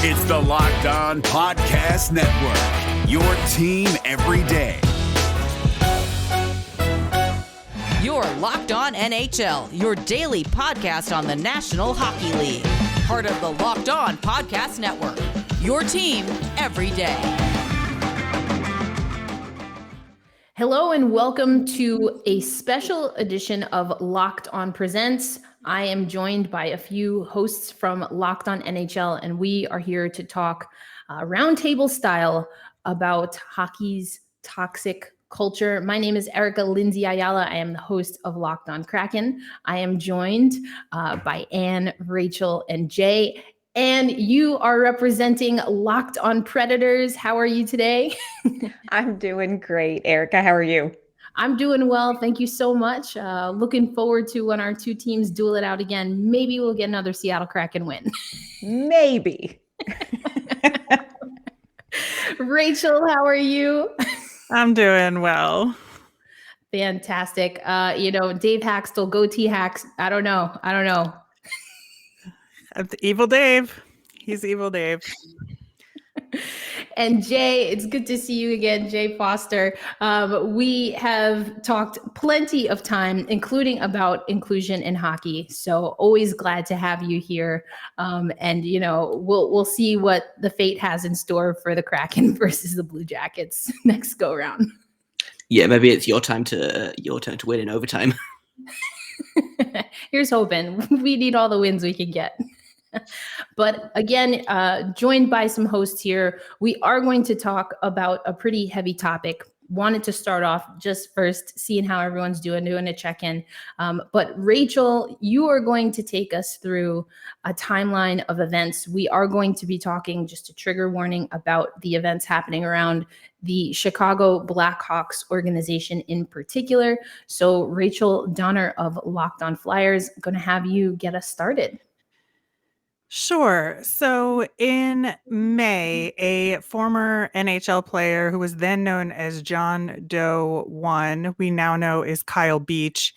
It's the Locked On Podcast Network, your team every day. You're Locked On NHL, your daily podcast on the National Hockey League. Part of the Locked On Podcast Network, your team every day. Hello and welcome to a special edition of Locked On Presents. I am joined by a few hosts from Locked On NHL, and we are here to talk roundtable style about hockey's toxic culture. My name is Erica Lindsay Ayala. I am the host of Locked On Kraken. I am joined by Ann, Rachel, and Jay. And you are representing Locked On Predators. How are you today? I'm doing great. Erica, how are you? I'm doing well. Thank you so much. Looking forward to when our two teams duel it out again. Maybe we'll get another Seattle Kraken win. Maybe. Rachel, how are you? I'm doing well. Fantastic. Dave Haxtell, goatee hacks. I don't know. Evil Dave. He's Evil Dave. And Jay, it's good to see you again, Jay Forster. We have talked plenty of time, including about inclusion in hockey. So always glad to have you here. We'll see what the fate has in store for the Kraken versus the Blue Jackets next go round. Yeah, maybe it's your turn to win in overtime. Here's hoping. We need all the wins we can get. But again, joined by some hosts here, we are going to talk about a pretty heavy topic. Wanted to start off just first, seeing how everyone's doing a check-in. But Rachel, you are going to take us through a timeline of events. We are going to be talking, just a trigger warning, about the events happening around the Chicago Blackhawks organization in particular. So Rachel Donner of Locked On Flyers, going to have you get us started. Sure. So in May, a former NHL player who was then known as John Doe 1, we now know is Kyle Beach.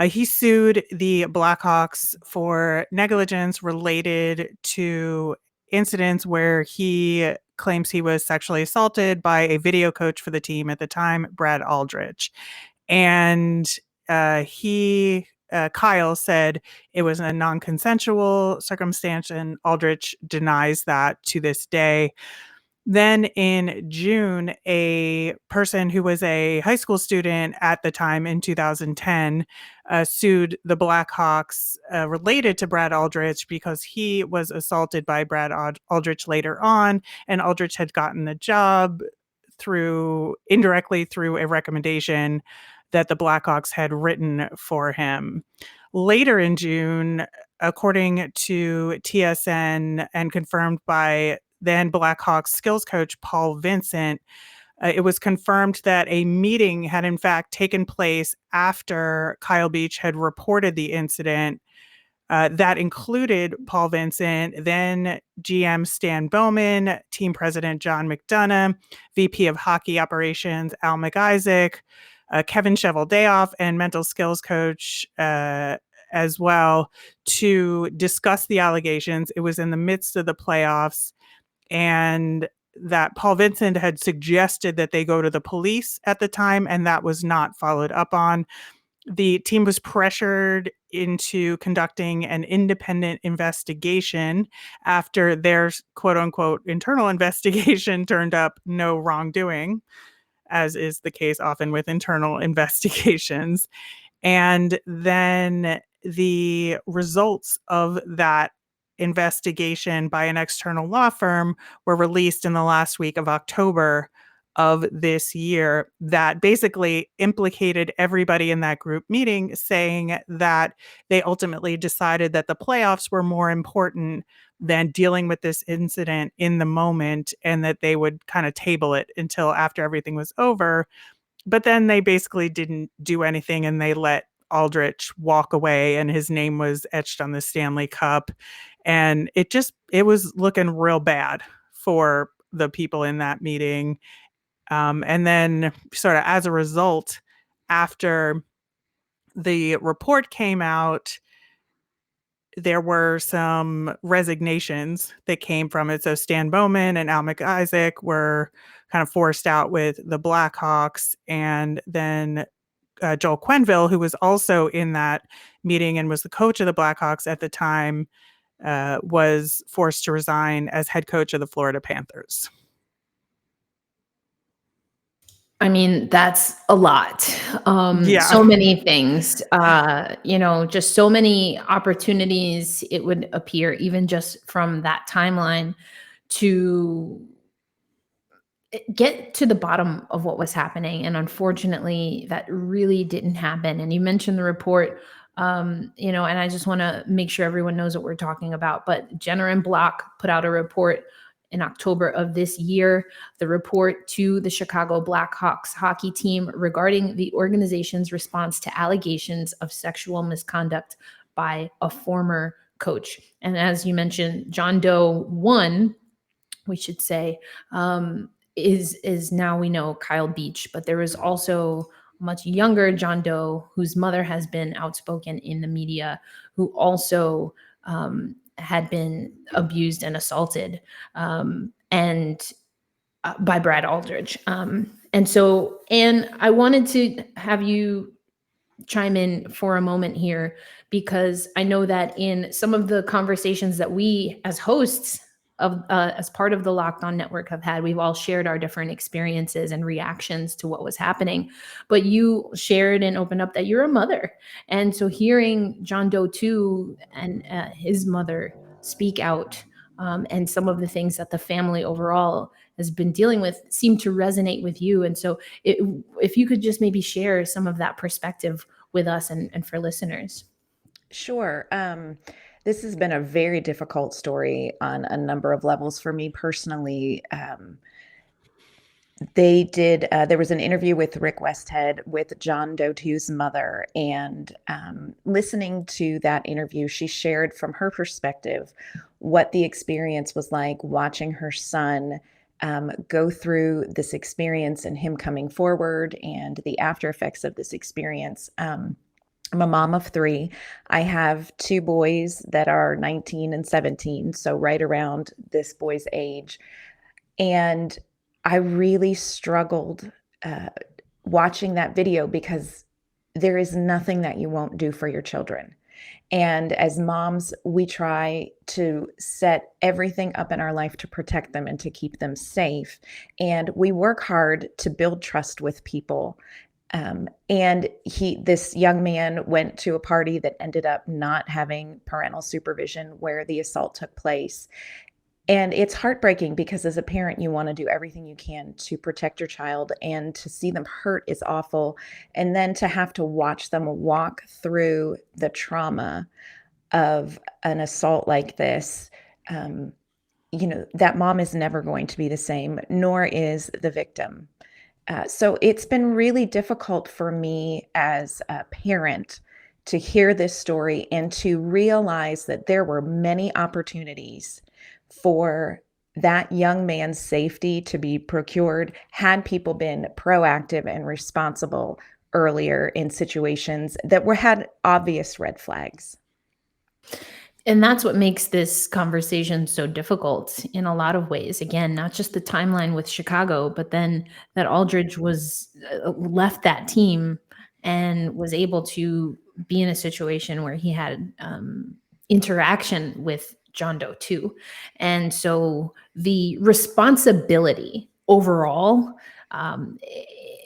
He sued the Blackhawks for negligence related to incidents where he claims he was sexually assaulted by a video coach for the team at the time, Brad Aldrich. And Kyle said it was a non-consensual circumstance, and Aldrich denies that to this day. Then in June, a person who was a high school student at the time in 2010 sued the Blackhawks related to Brad Aldrich because he was assaulted by Brad Aldrich later on, and Aldrich had gotten the job indirectly through a recommendation that the Blackhawks had written for him. Later in June, according to TSN and confirmed by then Blackhawks skills coach Paul Vincent, it was confirmed that a meeting had in fact taken place after Kyle Beach had reported the incident. That included Paul Vincent, then GM Stan Bowman, team president John McDonough, VP of hockey operations Al McIsaac, Kevin Cheveldayoff, and mental skills coach as well, to discuss the allegations. It was in the midst of the playoffs, and that Paul Vincent had suggested that they go to the police at the time, and that was not followed up on. The team was pressured into conducting an independent investigation after their quote-unquote internal investigation turned up no wrongdoing, as is the case often with internal investigations. And then the results of that investigation by an external law firm were released in the last week of October of this year that basically implicated everybody in that group meeting, saying that they ultimately decided that the playoffs were more important than dealing with this incident in the moment, and that they would kind of table it until after everything was over. But then they basically didn't do anything, and they let Aldrich walk away, and his name was etched on the Stanley Cup. And it was looking real bad for the people in that meeting. And then sort of as a result, after the report came out, there were some resignations that came from it. So Stan Bowman and Al McIsaac were kind of forced out with the Blackhawks. And then Joel Quenneville, who was also in that meeting and was the coach of the Blackhawks at the time, was forced to resign as head coach of the Florida Panthers. I mean, that's a lot. So many things, just so many opportunities, it would appear, even just from that timeline, to get to the bottom of what was happening. And unfortunately, that really didn't happen. And you mentioned the report, and I just want to make sure everyone knows what we're talking about. But Jenner and Block put out a report in October of this year, the report to the Chicago Blackhawks hockey team regarding the organization's response to allegations of sexual misconduct by a former coach. And as you mentioned, John Doe 1, we should say, is now we know Kyle Beach, but there was also much younger John Doe, whose mother has been outspoken in the media, who also had been abused and assaulted by Brad Aldridge. And so, Ann, I wanted to have you chime in for a moment here, because I know that in some of the conversations that we as hosts of as part of the Locked On Network have had, we've all shared our different experiences and reactions to what was happening. But you shared and opened up that you're a mother. And so hearing John Doe 2 and his mother speak out, and some of the things that the family overall has been dealing with seem to resonate with you. And so if you could just maybe share some of that perspective with us and for listeners. Sure. This has been a very difficult story on a number of levels for me personally. There was an interview with Rick Westhead with John Doe 2's mother, and listening to that interview, she shared from her perspective what the experience was like watching her son go through this experience and him coming forward and the after effects of this experience. I'm a mom of 3. I have 2 boys that are 19 and 17, so right around this boy's age. And I really struggled watching that video, because there is nothing that you won't do for your children. And as moms, we try to set everything up in our life to protect them and to keep them safe. And we work hard to build trust with people. And this young man went to a party that ended up not having parental supervision where the assault took place. And it's heartbreaking, because as a parent, you want to do everything you can to protect your child, and to see them hurt is awful. And then to have to watch them walk through the trauma of an assault like this, that mom is never going to be the same, nor is the victim. So it's been really difficult for me as a parent to hear this story and to realize that there were many opportunities for that young man's safety to be procured had people been proactive and responsible earlier in situations that had obvious red flags. And that's what makes this conversation so difficult in a lot of ways. Again, not just the timeline with Chicago, but then that Aldridge left that team and was able to be in a situation where he had interaction with John Doe 2. And so the responsibility overall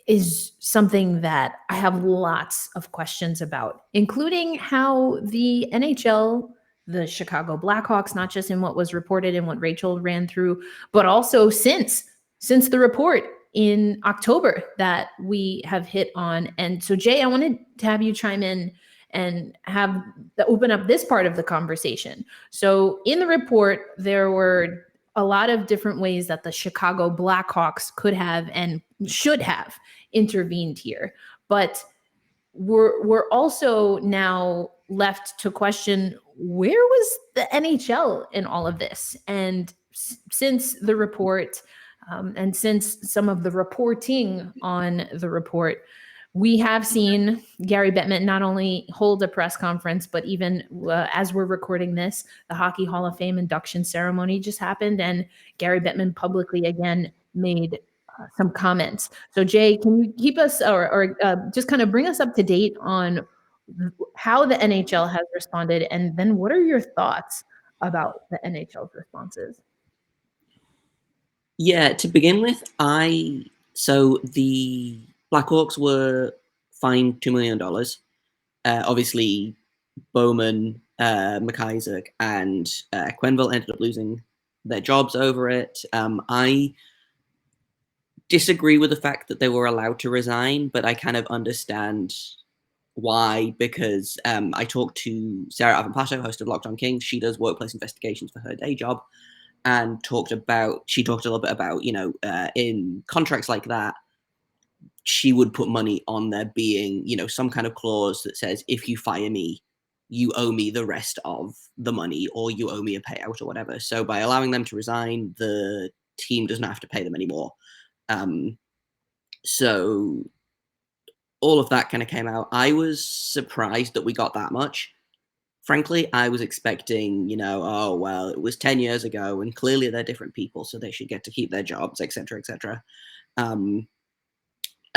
is something that I have lots of questions about, including how the NHL, the Chicago Blackhawks, not just in what was reported and what Rachel ran through, but also since the report in October that we have hit on. And so, Jay, I wanted to have you chime in and open up this part of the conversation. So in the report, there were a lot of different ways that the Chicago Blackhawks could have and should have intervened here. But we're also now left to question, where was the NHL in all of this? And since the report and since some of the reporting on the report, We have seen Gary Bettman not only hold a press conference, but even as we're recording this, the Hockey Hall of Fame induction ceremony just happened, and Gary Bettman publicly again made some comments. So Jay, can you keep us or just kind of bring us up to date on how the NHL has responded, and then what are your thoughts about the NHL's responses? Yeah, to begin with, so the Blackhawks were fined $2 million. Obviously, Bowman, McIsaac, and Quenneville ended up losing their jobs over it. I disagree with the fact that they were allowed to resign, but I kind of understand why, because I talked to Sarah Avampato, host of Locked On Kings. She does workplace investigations for her day job, and she talked a little bit about, in contracts like that, she would put money on there being, some kind of clause that says, if you fire me, you owe me the rest of the money, or you owe me a payout or whatever. So by allowing them to resign, the team doesn't have to pay them anymore. So all of that kind of came out. I was surprised that we got that much. Frankly, I was expecting, oh, well, it was 10 years ago and clearly they're different people, so they should get to keep their jobs, et cetera, et cetera.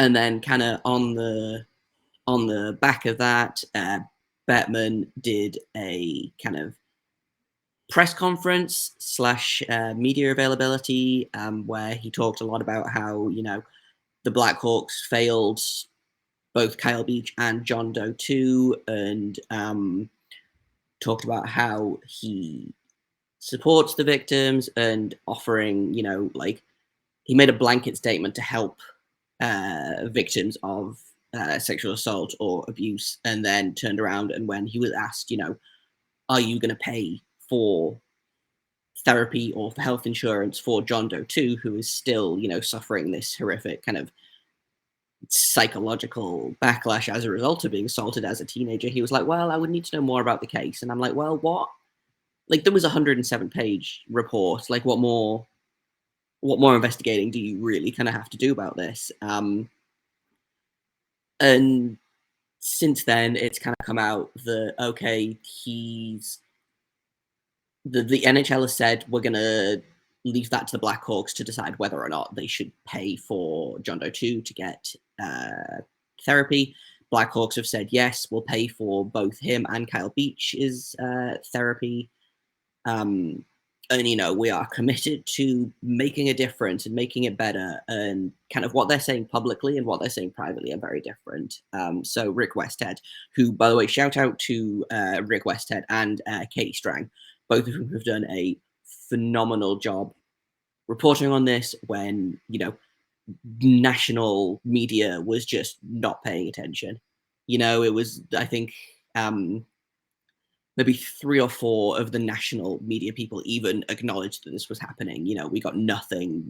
And then kind of on the back of that, Bettman did a kind of press conference / media availability where he talked a lot about how, the Blackhawks failed both Kyle Beach and John Doe too, and talked about how he supports the victims and offering, he made a blanket statement to help victims of sexual assault or abuse, and then turned around and when he was asked, are you going to pay for therapy or for health insurance for John Doe too, who is still, suffering this horrific kind of psychological backlash as a result of being assaulted as a teenager, he was like, well, I would need to know more about the case. And I'm like, well, what? Like, there was a 107-page report. Like, what more investigating do you really kind of have to do about this? And since then, it's kind of come out that, okay, the NHL has said, we're going to leave that to the Blackhawks to decide whether or not they should pay for John Doe 2 to get therapy. Blackhawks have said, yes, we'll pay for both him and Kyle Beach's therapy. And, we are committed to making a difference and making it better. And kind of what they're saying publicly and what they're saying privately are very different. So Rick Westhead, who, by the way, shout out to Rick Westhead and Katie Strang, both of whom have done a phenomenal job reporting on this when, national media was just not paying attention. It was, I think, maybe 3 or 4 of the national media people even acknowledged that this was happening. We got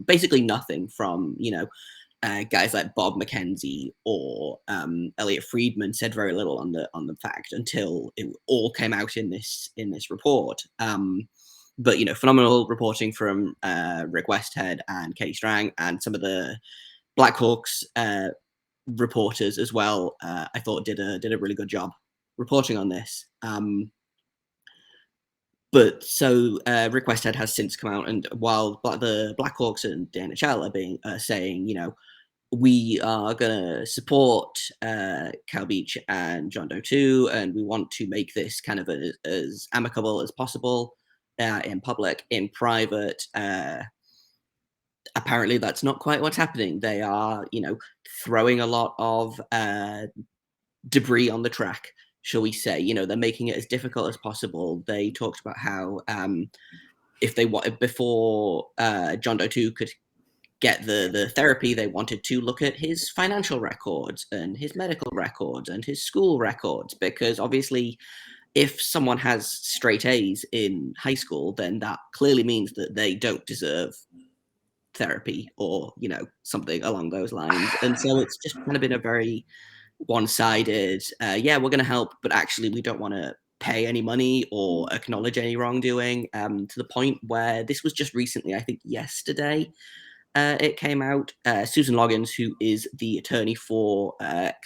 basically nothing from, guys like Bob McKenzie or Elliot Friedman said very little on the fact until it all came out in this report. But, phenomenal reporting from Rick Westhead and Katie Strang and some of the Blackhawks reporters as well. I thought did a really good job reporting on this. But so Rick Westhead has since come out, and while the Blackhawks and the NHL are saying, we are going to support Kyle Beach and John Doe 2, and we want to make this kind of as amicable as possible in public. In private, apparently that's not quite what's happening. They are, throwing a lot of debris on the track, shall we say. They're making it as difficult as possible. They talked about how if they wanted, before John Doe 2 could get the therapy, they wanted to look at his financial records and his medical records and his school records, because obviously if someone has straight A's in high school, then that clearly means that they don't deserve therapy or, something along those lines. And so it's just kind of been a very one-sided, we're going to help, but actually we don't want to pay any money or acknowledge any wrongdoing, to the point where this was just recently, I think yesterday, it came out. Susan Loggins, who is the attorney for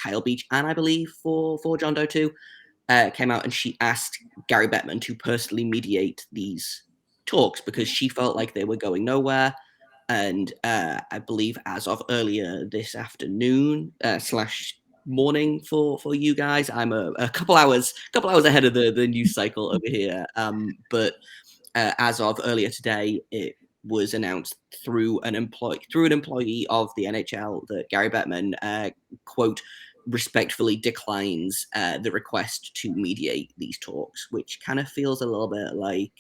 Kyle Beach and I believe for John Doe too, came out and she asked Gary Bettman to personally mediate these talks because she felt like they were going nowhere. And I believe as of earlier this afternoon / morning for you guys, I'm a couple hours ahead of the news cycle over here. But as of earlier today, it was announced through an employee of the NHL that Gary Bettman quote respectfully declines the request to mediate these talks, which kind of feels a little bit like,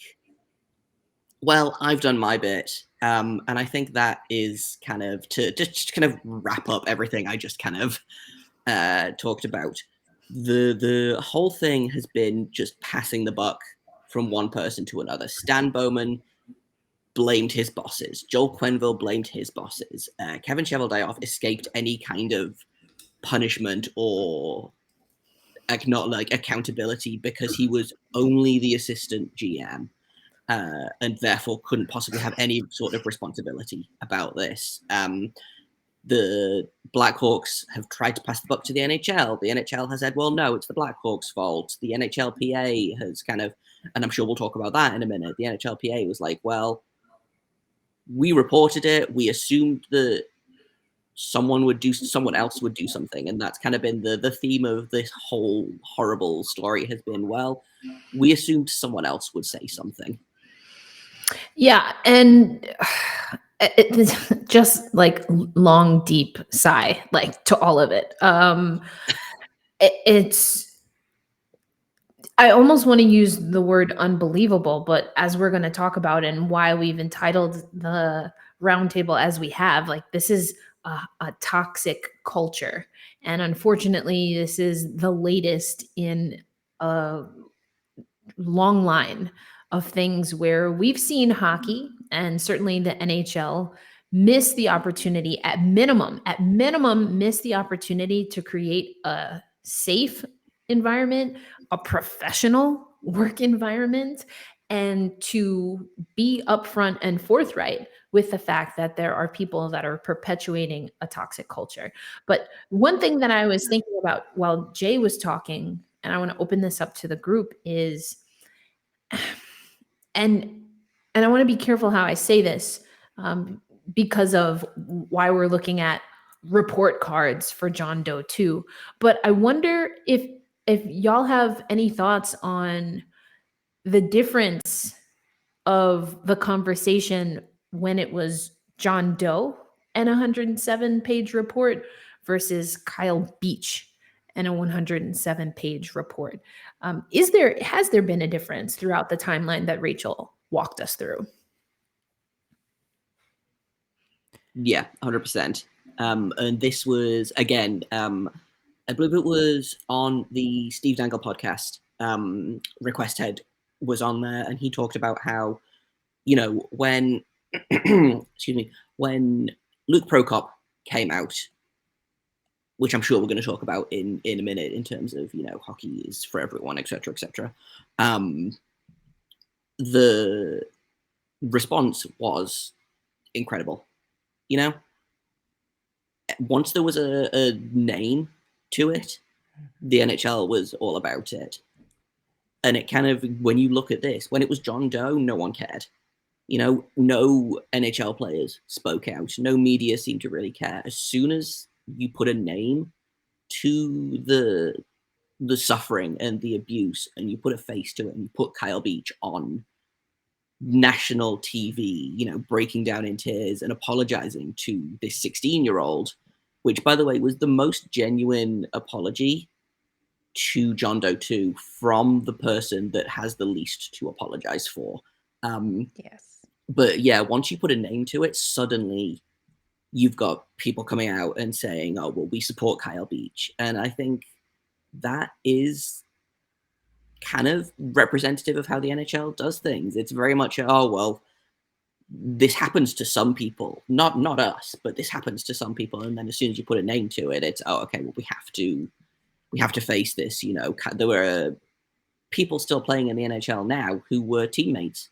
well, I've done my bit. And I think that is kind of to just kind of wrap up everything I just kind of talked about. The whole thing has been just passing the buck from one person to another. Stan Bowman blamed his bosses. Joel Quenneville blamed his bosses. Kevin Cheveldayoff escaped any kind of punishment or accountability because he was only the assistant GM. And therefore couldn't possibly have any sort of responsibility about this. The Blackhawks have tried to pass the buck to the NHL. The NHL has said, well, no, it's the Blackhawks' fault. The NHLPA has kind of, and I'm sure we'll talk about that in a minute, the NHLPA was like, well, we reported it. We assumed that someone else would do something. And that's kind of been the theme of this whole horrible story has been, well, we assumed someone else would say something. Yeah, and it's just like long, deep sigh, like to all of it. It's. I almost want to use the word unbelievable, but as we're going to talk about and why we've entitled the roundtable as we have, like this is a toxic culture, and unfortunately, this is the latest in a long line of things where we've seen hockey and certainly the NHL miss the opportunity at minimum miss the opportunity to create a safe environment, a professional work environment, and to be upfront and forthright with the fact that there are people that are perpetuating a toxic culture. But one thing that I was thinking about while Jay was talking, and I want to open this up to the group, is and I want to be careful how I say this because of why we're looking at report cards for John Doe too. But I wonder if y'all have any thoughts on the difference of the conversation when it was John Doe and a 107-page report versus Kyle Beach and a 107-page report. Has there been a difference throughout the timeline that Rachel walked us through? Yeah, 100%. And this was, again, I believe it was on the Steve Dangle podcast. Request Head was on there, and he talked about how, when, when Luke Prokop came out, which I'm sure we're going to talk about in a minute in terms of, hockey is for everyone, et cetera, et cetera. The response was incredible. Once there was a name to it, the NHL was all about it. And it kind of, when you look at this, when it was John Doe, no one cared. No NHL players spoke out. No media seemed to really care. As soon as you put a name to the suffering and the abuse, and you put a face to it, and you put Kyle Beach on national TV, breaking down in tears and apologizing to this 16-year-old, which, by the way, was the most genuine apology to John Doe 2 from the person that has the least to apologize for. Yes. But yeah, once you put a name to it, suddenly you've got people coming out and saying, oh, well, we support Kyle Beach. And I think that is kind of representative of how the NHL does things. It's very much, oh, well, this happens to some people, not us, but this happens to some people. And then as soon as you put a name to it, it's, oh, okay, well, we have to face this. There were people still playing in the NHL now who were teammates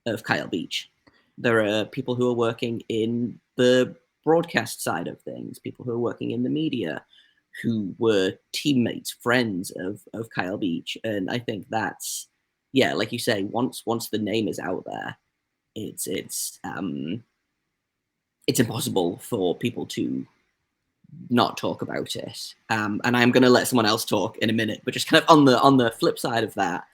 of Kyle Beach. There are people who are working in the broadcast side of things, people who are working in the media, who were teammates, friends of Kyle Beach. And I think that's, yeah, like you say, once the name is out there, it's impossible for people to not talk about it. And I'm going to let someone else talk in a minute, but just kind of on the flip side of that,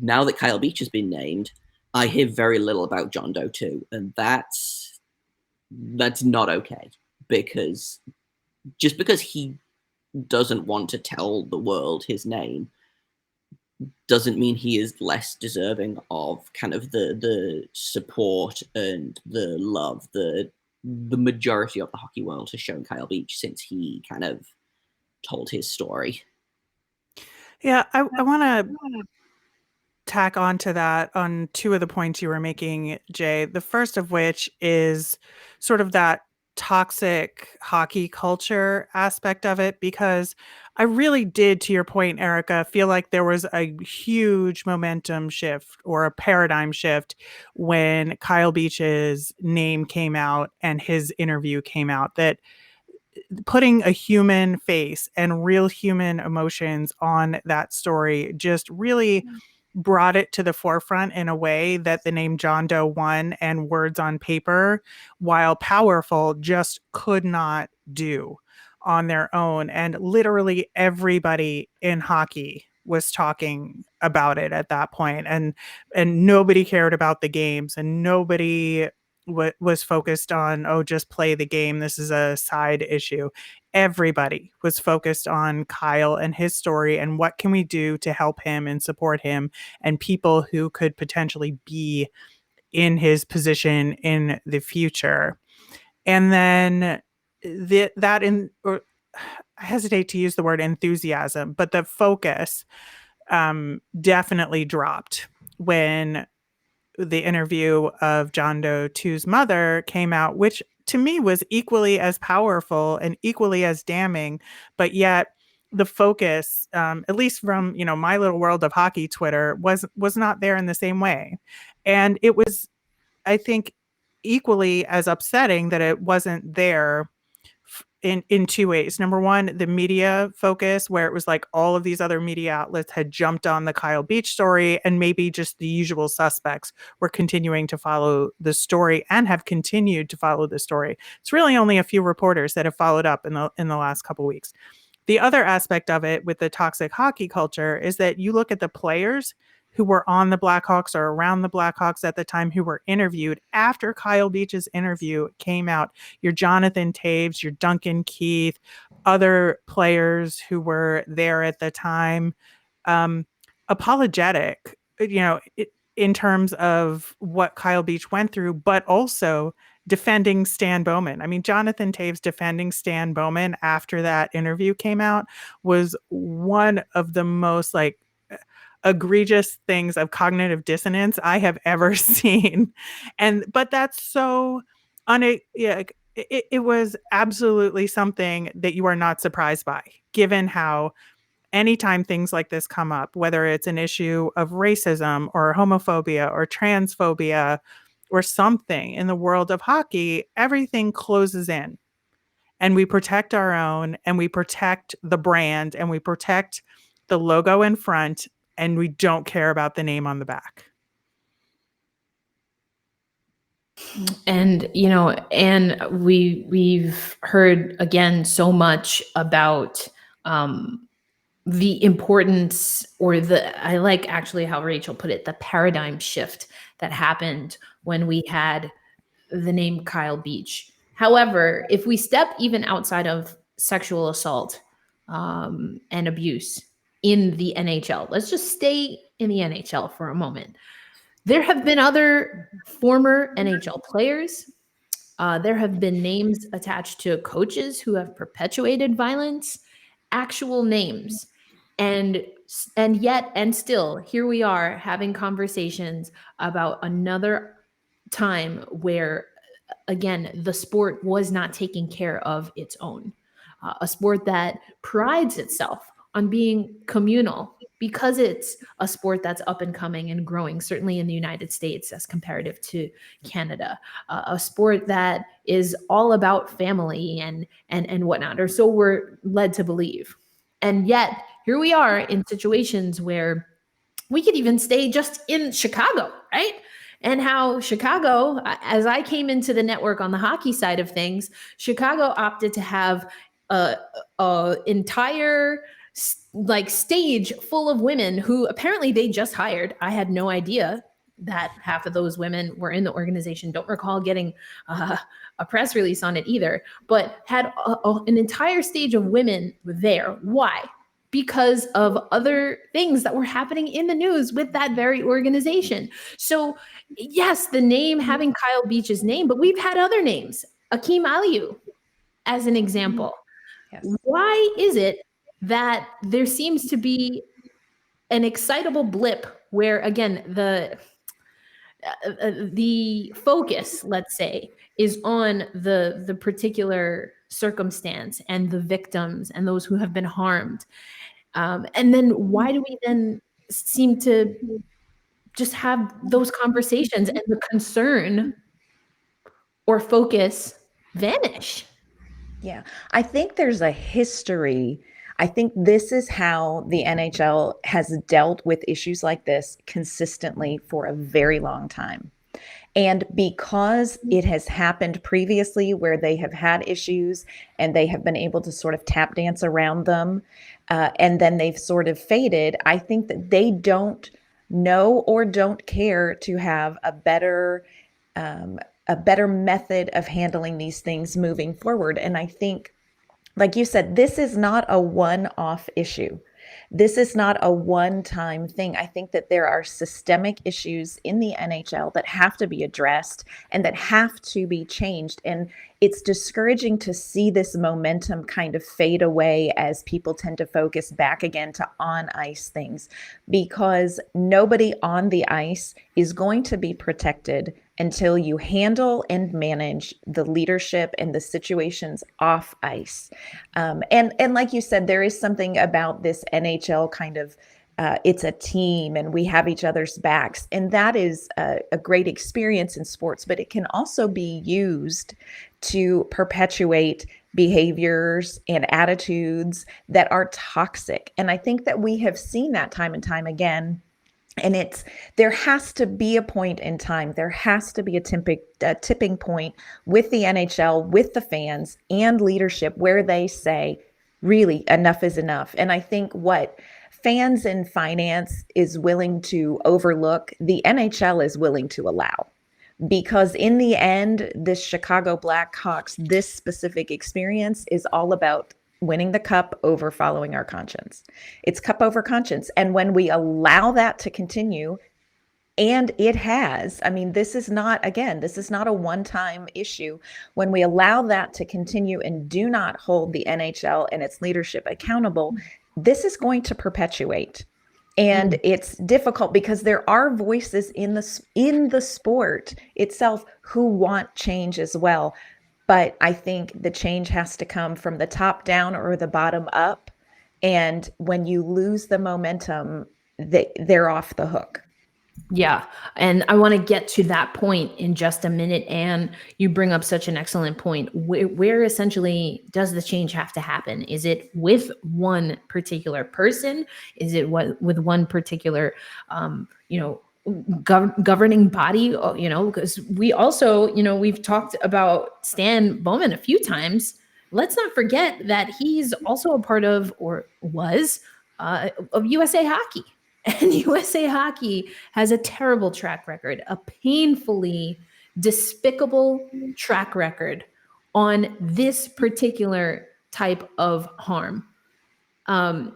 now that Kyle Beach has been named, I hear very little about John Doe too, and that's not okay, because just because he doesn't want to tell the world his name doesn't mean he is less deserving of kind of the support and the love the majority of the hockey world has shown Kyle Beach since he kind of told his story. Yeah, I want to tack on to that on two of the points you were making, Jay. The first of which is sort of that toxic hockey culture aspect of it, because I really did, to your point, Erica, feel like there was a huge momentum shift or a paradigm shift when Kyle Beach's name came out and his interview came out, that putting a human face and real human emotions on that story just really brought it to the forefront in a way that the name John Doe 1 and words on paper, while powerful, just could not do on their own. And literally everybody in hockey was talking about it at that point, and nobody cared about the games, and nobody was focused on, oh, just play the game, this is a side issue. Everybody was focused on Kyle and his story and what can we do to help him and support him and people who could potentially be in his position in the future. And then I hesitate to use the word enthusiasm, but the focus definitely dropped when the interview of John Doe 2's mother came out, which to me was equally as powerful and equally as damning, but yet the focus, at least from my little world of hockey Twitter, was not there in the same way. And it was, I think, equally as upsetting that it wasn't there in two ways. Number one, the media focus, where it was like all of these other media outlets had jumped on the Kyle Beach story, and maybe just the usual suspects were continuing to follow the story and have continued to follow the story. It's really only a few reporters that have followed up in the last couple of weeks. The other aspect of it with the toxic hockey culture is that you look at the players who were on the Blackhawks or around the Blackhawks at the time who were interviewed after Kyle Beach's interview came out. Your Jonathan Taves, your Duncan Keith, other players who were there at the time, apologetic, in terms of what Kyle Beach went through, but also defending Stan Bowman. I mean, Jonathan Taves defending Stan Bowman after that interview came out was one of the most egregious things of cognitive dissonance I have ever seen. But that's so it was absolutely something that you are not surprised by, given how anytime things like this come up, whether it's an issue of racism or homophobia or transphobia or something in the world of hockey, everything closes in. And we protect our own, and we protect the brand, and we protect the logo in front, and we don't care about the name on the back. And and we've heard again so much about the importance, or I like actually how Rachel put it, the paradigm shift that happened when we had the name Kyle Beach. However, if we step even outside of sexual assault and abuse in the NHL, let's just stay in the NHL for a moment. There have been other former NHL players. There have been names attached to coaches who have perpetuated violence, actual names. And still, here we are having conversations about another time where, again, the sport was not taking care of its own. A sport that prides itself on being communal, because it's a sport that's up and coming and growing, certainly in the United States as comparative to Canada, a sport that is all about family and whatnot, or so we're led to believe. And yet here we are in situations where we could even stay just in Chicago, right? And how Chicago, as I came into the network on the hockey side of things, Chicago opted to have a entire stage full of women who apparently they just hired. I had no idea that half of those women were in the organization. Don't recall getting a press release on it either, but had an entire stage of women there. Why? Because of other things that were happening in the news with that very organization. So yes, the name, having Kyle Beach's name, but we've had other names, Akeem Aliu as an example. Yes. Why is it that there seems to be an excitable blip where, again, the focus, let's say, is on the particular circumstance and the victims and those who have been harmed? And then why do we then seem to just have those conversations and the concern or focus vanish? Yeah, I think there's a history. I think this is how the NHL has dealt with issues like this consistently for a very long time. And because it has happened previously where they have had issues and they have been able to sort of tap dance around them, and then they've sort of faded, I think that they don't know or don't care to have a better method of handling these things moving forward. And I think, like you said, this is not a one-off issue. This is not a one-time thing. I think that there are systemic issues in the NHL that have to be addressed and that have to be changed. And it's discouraging to see this momentum kind of fade away as people tend to focus back again to on-ice things, because nobody on the ice is going to be protected until you handle and manage the leadership and the situations off ice. And like you said, there is something about this NHL kind of, it's a team and we have each other's backs. And that is a great experience in sports, but it can also be used to perpetuate behaviors and attitudes that are toxic. And I think that we have seen that time and time again. And there has to be a point in time. There has to be a tipping point with the NHL, with the fans and leadership where they say, really, enough is enough. And I think what fans and finance is willing to overlook, the NHL is willing to allow. Because in the end, this Chicago Blackhawks, this specific experience is all about winning the cup over following our conscience. It's cup over conscience. And when we allow that to continue, and it has, I mean, this is not a one-time issue. When we allow that to continue and do not hold the NHL and its leadership accountable, this is going to perpetuate. And it's difficult because there are voices in the sport itself who want change as well. But I think the change has to come from the top down or the bottom up. And when you lose the momentum, they're off the hook. Yeah. And I want to get to that point in just a minute. And you bring up such an excellent point. Where essentially does the change have to happen? Is it with one particular person? Is it with one particular, governing body, because we also, we've talked about Stan Bowman a few times. Let's not forget that he's also a part of, or was, of USA Hockey. And USA Hockey has a terrible track record, a painfully despicable track record on this particular type of harm. I'm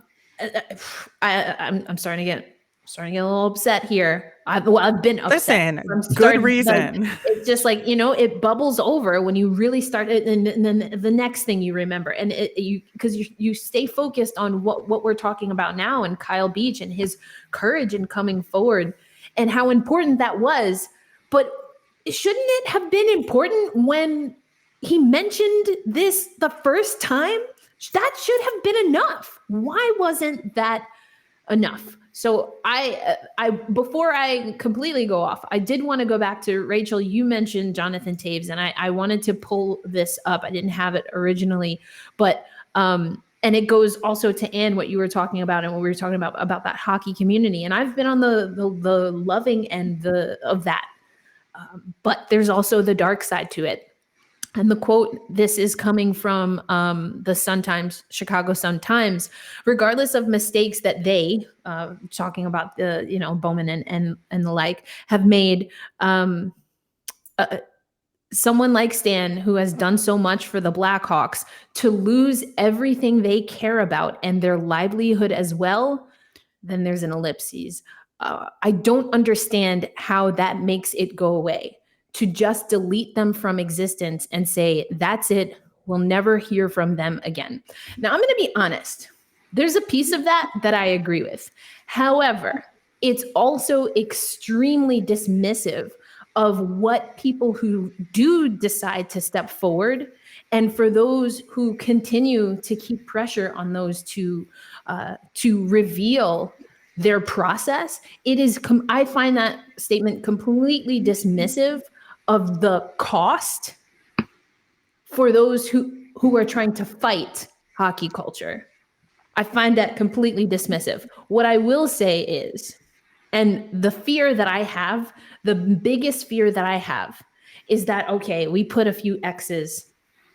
starting to get a little upset here. I've been upset. Listen, good reason. It's just like, it bubbles over when you really start it, and then the next thing you remember, and because you stay focused on what we're talking about now, and Kyle Beach and his courage in coming forward and how important that was. But shouldn't it have been important when he mentioned this the first time? That should have been enough. Why wasn't that enough. So I before I completely go off, I did want to go back to Rachel. You mentioned Jonathan Taves, and I wanted to pull this up. I didn't have it originally, but and it goes also to Ann, what you were talking about and what we were talking about that hockey community. And I've been on the loving end of that, but there's also the dark side to it. And the quote, this is coming from the Sun-Times, Chicago Sun-Times, regardless of mistakes that they, talking about the, Bowman and the like, have made, someone like Stan, who has done so much for the Blackhawks, to lose everything they care about and their livelihood as well, then there's an ellipses. I don't understand how that makes it go away. To just delete them from existence and say, that's it, we'll never hear from them again. Now, I'm going to be honest. There's a piece of that I agree with. However, it's also extremely dismissive of what people who do decide to step forward, and for those who continue to keep pressure on those to reveal their process. It is, I find that statement completely dismissive of the cost for those who are trying to fight hockey culture. I find that completely dismissive. What I will say is, and the fear that I have, the biggest fear that I have is that, okay, we put a few X's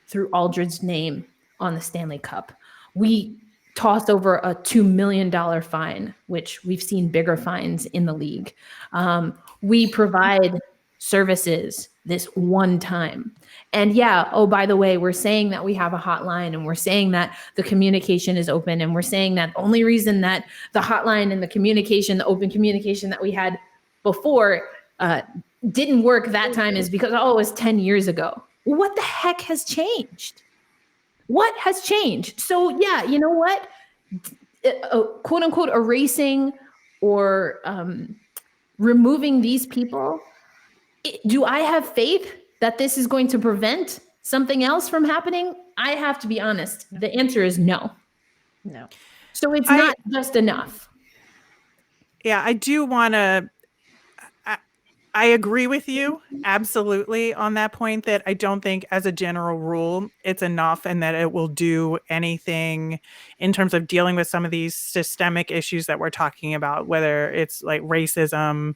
through Aldred's name on the Stanley Cup. We tossed over a $2 million fine, which we've seen bigger fines in the league. We provide services this one time. And yeah, oh, by the way, we're saying that we have a hotline, and we're saying that the communication is open, and we're saying that the only reason that the hotline and the communication, the open communication that we had before didn't work that time is because, it was 10 years ago. What the heck has changed? What has changed? So yeah, you know what? Quote unquote erasing or removing these people. Do I have faith that this is going to prevent something else from happening? I have to be honest. The answer is no. No. So it's not just enough. Yeah, I do want to, I agree with you absolutely on that point, that I don't think as a general rule it's enough, and that it will do anything in terms of dealing with some of these systemic issues that we're talking about, whether it's like racism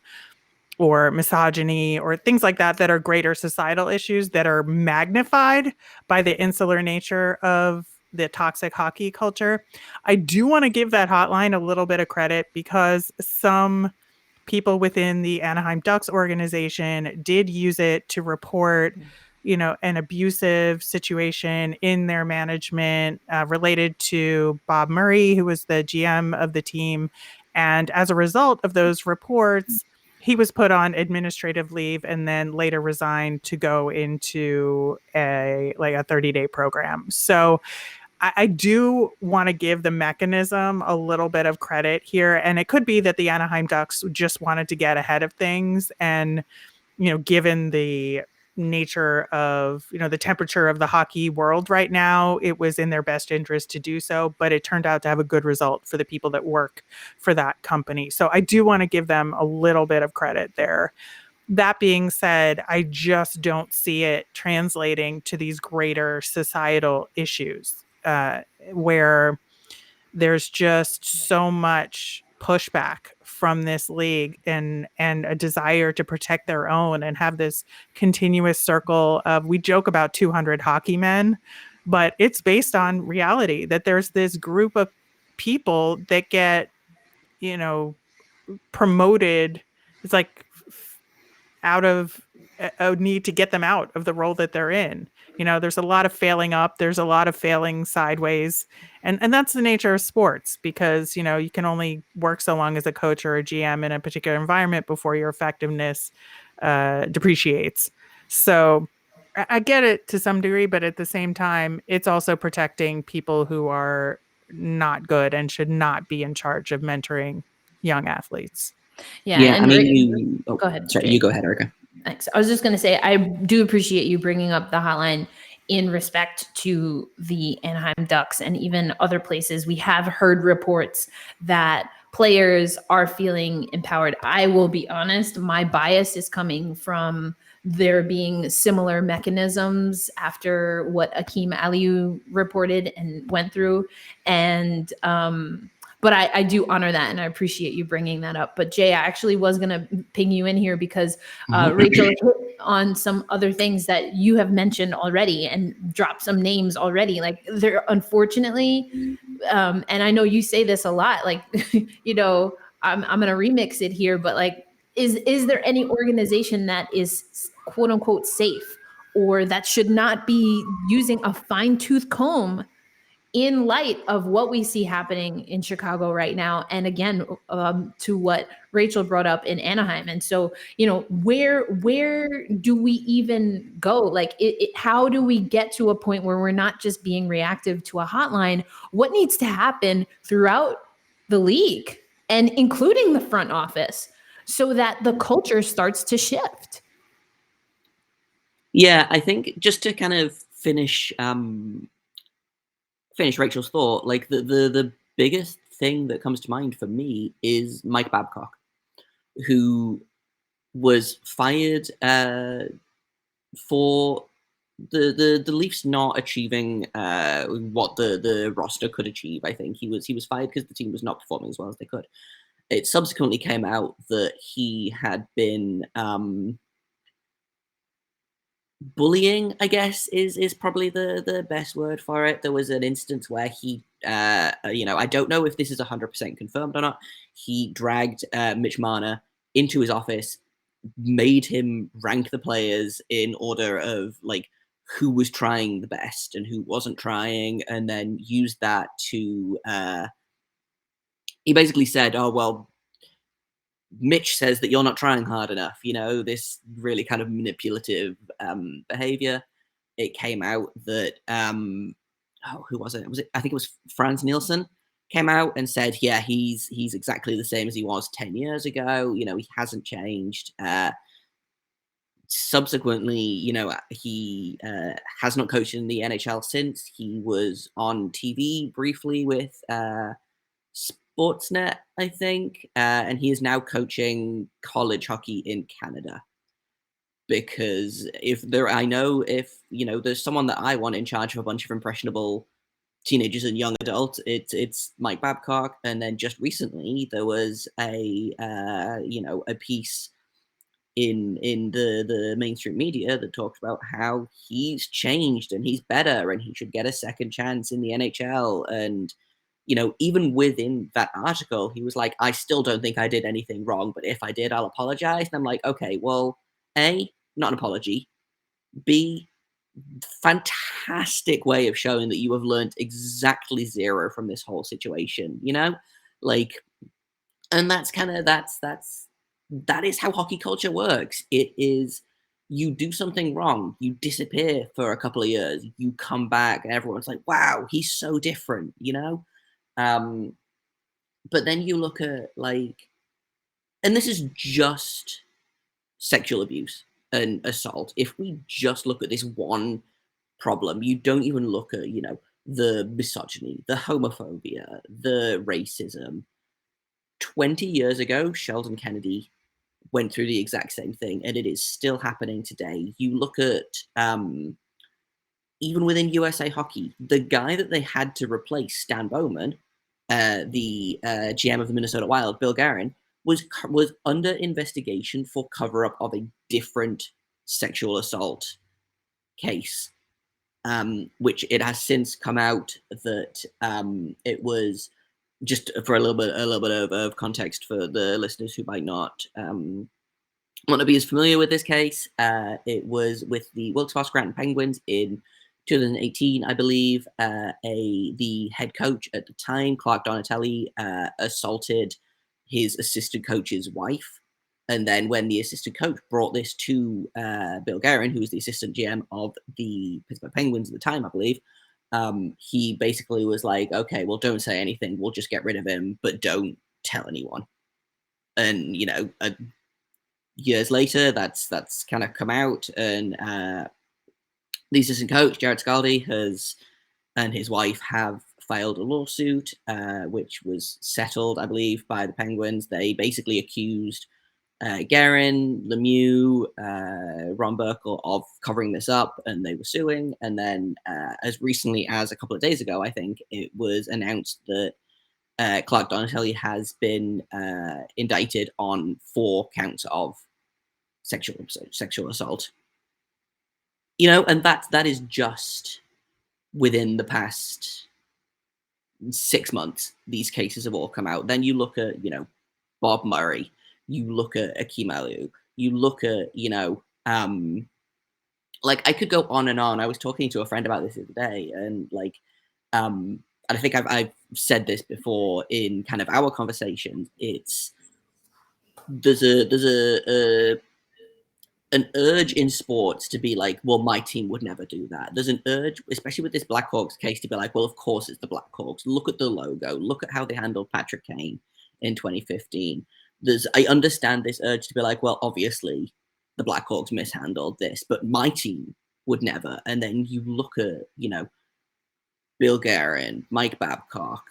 or misogyny or things like that are greater societal issues that are magnified by the insular nature of the toxic hockey culture. I do want to give that hotline a little bit of credit, because some people within the Anaheim Ducks organization did use it to report, an abusive situation in their management related to Bob Murray, who was the GM of the team. And as a result of those reports, he was put on administrative leave and then later resigned to go into a 30-day program. So I do want to give the mechanism a little bit of credit here. And it could be that the Anaheim Ducks just wanted to get ahead of things. And, given the nature of, the temperature of the hockey world right now, it was in their best interest to do so. But it turned out to have a good result for the people that work for that company. So I do want to give them a little bit of credit there. That being said, I just don't see it translating to these greater societal issues. Where there's just so much pushback from this league and a desire to protect their own, and have this continuous circle of, we joke about 200 hockey men, but it's based on reality that there's this group of people that get, promoted. It's like out of a need to get them out of the role that they're in. There's a lot of failing up. There's a lot of failing sideways. And that's the nature of sports, because, you can only work so long as a coach or a GM in a particular environment before your effectiveness depreciates. So I get it to some degree, but at the same time, it's also protecting people who are not good and should not be in charge of mentoring young athletes. Yeah. Go ahead. Sorry, you go ahead, Erica. Thanks. I was just going to say, I do appreciate you bringing up the hotline in respect to the Anaheim Ducks and even other places. We have heard reports that players are feeling empowered. I will be honest, my bias is coming from there being similar mechanisms after what Akeem Aliu reported and went through. And but I do honor that, and I appreciate you bringing that up. But Jay, I actually was going to ping you in here because Rachel hit on some other things that you have mentioned already and dropped some names already. Like there, unfortunately, and I know you say this a lot, like, you know, I'm going to remix it here, but like, is there any organization that is quote unquote safe, or that should not be using a fine-tooth comb in light of what we see happening in Chicago right now? And again, to what Rachel brought up in Anaheim. And so, you know, where do we even go? Like, how do we get to a point where we're not just being reactive to a hotline? What needs to happen throughout the league and including the front office so that the culture starts to shift? Yeah, I think just to kind of finish Rachel's thought, like the biggest thing that comes to mind for me is Mike Babcock, who was fired for the Leafs not achieving what the roster could achieve. I think he was fired because the team was not performing as well as they could. It subsequently came out that he had been bullying, I guess, is probably the best word for it. There was an instance where he, I don't know if this is 100% confirmed or not. He dragged Mitch Marner into his office, made him rank the players in order of like who was trying the best and who wasn't trying, and then used that to. He basically said, "Oh well, Mitch says that you're not trying hard enough," this really kind of manipulative behavior. It came out that, who was it? I think it was Franz Nielsen came out and said, yeah, he's exactly the same as he was 10 years ago. He hasn't changed. Subsequently, he has not coached in the NHL since. He was on TV briefly with Sportsnet, I think, and he is now coaching college hockey in Canada. Because if there's someone that I want in charge of a bunch of impressionable teenagers and young adults, it's Mike Babcock. And then just recently there was a piece in the mainstream media that talked about how he's changed and he's better and he should get a second chance in the NHL. And even within that article, he was like, I still don't think I did anything wrong, but if I did, I'll apologize. And I'm like, okay, well, A, not an apology. B, fantastic way of showing that you have learned exactly zero from this whole situation, like, and that's kind of, that is how hockey culture works. It is, you do something wrong, you disappear for a couple of years, you come back, and everyone's like, wow, he's so different, but then you look at like, and this is just sexual abuse and assault. If we just look at this one problem, you don't even look at, the misogyny, the homophobia, the racism. 20 years ago, Sheldon Kennedy went through the exact same thing, and it is still happening today. You look at, even within USA Hockey, the guy that they had to replace Stan Bowman, the GM of the Minnesota Wild, Bill Guerin, was under investigation for cover-up of a different sexual assault case, which it has since come out that it was, just for a little bit of context for the listeners who might not want to be as familiar with this case. It was with the Wilkes-Barre Scranton Penguins in 2018, I believe. The head coach at the time, Clark Donatelli, assaulted his assistant coach's wife. And then when the assistant coach brought this to Bill Guerin, who was the assistant GM of the Pittsburgh Penguins at the time, I believe, he basically was like, okay, well, don't say anything. We'll just get rid of him, but don't tell anyone. And, years later, that's kind of come out, and the assistant coach, Jared Scaldi, and his wife have filed a lawsuit, which was settled, I believe, by the Penguins. They basically accused Guerin, Lemieux, Ron Burkle of covering this up, and they were suing. And then as recently as a couple of days ago, I think, it was announced that Clark Donatelli has been indicted on 4 counts of sexual assault. And that is just within the past 6 months. These cases have all come out. Then you look at, Bob Murray. You look at Akim Aliu. You look at, I could go on and on. I was talking to a friend about this the other day, and and I think I've said this before in kind of our conversations. There's an urge in sports to be like, well, my team would never do that. There's an urge, especially with this Blackhawks case, to be like, well, of course it's the Blackhawks. Look at the logo. Look at how they handled Patrick Kane in 2015. I understand this urge to be like, well, obviously the Blackhawks mishandled this, but my team would never. And then you look at, Bill Guerin, Mike Babcock,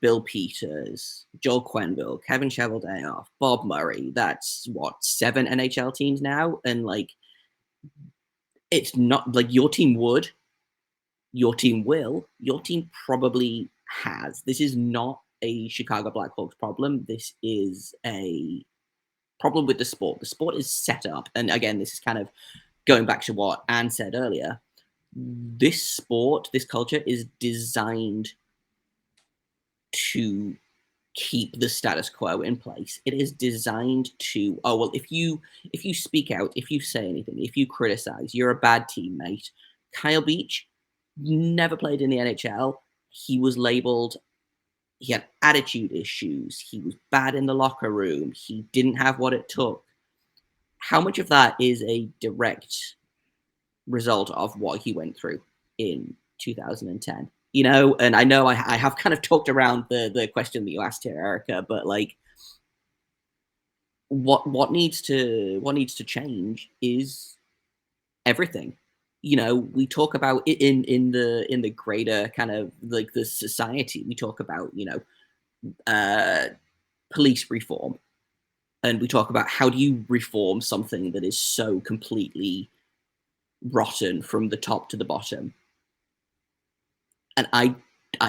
Bill Peters, Joel Quenneville, Kevin Cheveldayoff, Bob Murray. That's 7 NHL teams now. And it's not like your team would, your team will, your team probably has. This is not a Chicago Blackhawks problem. This is a problem with the sport. The sport is set up. And again, this is kind of going back to what Ann said earlier. This sport, this culture is designed to keep the status quo in place. It is designed to, if you speak out, if you say anything, if you criticize, you're a bad teammate. Kyle Beach never played in the NHL. He was labeled, he had attitude issues. He was bad in the locker room. He didn't have what it took. How much of that is a direct result of what he went through in 2010? And I know I have kind of talked around the question that you asked here, Erica, but what needs to change is everything. We talk about it in the greater kind of the society. We talk about police reform, and we talk about how do you reform something that is so completely rotten from the top to the bottom. And I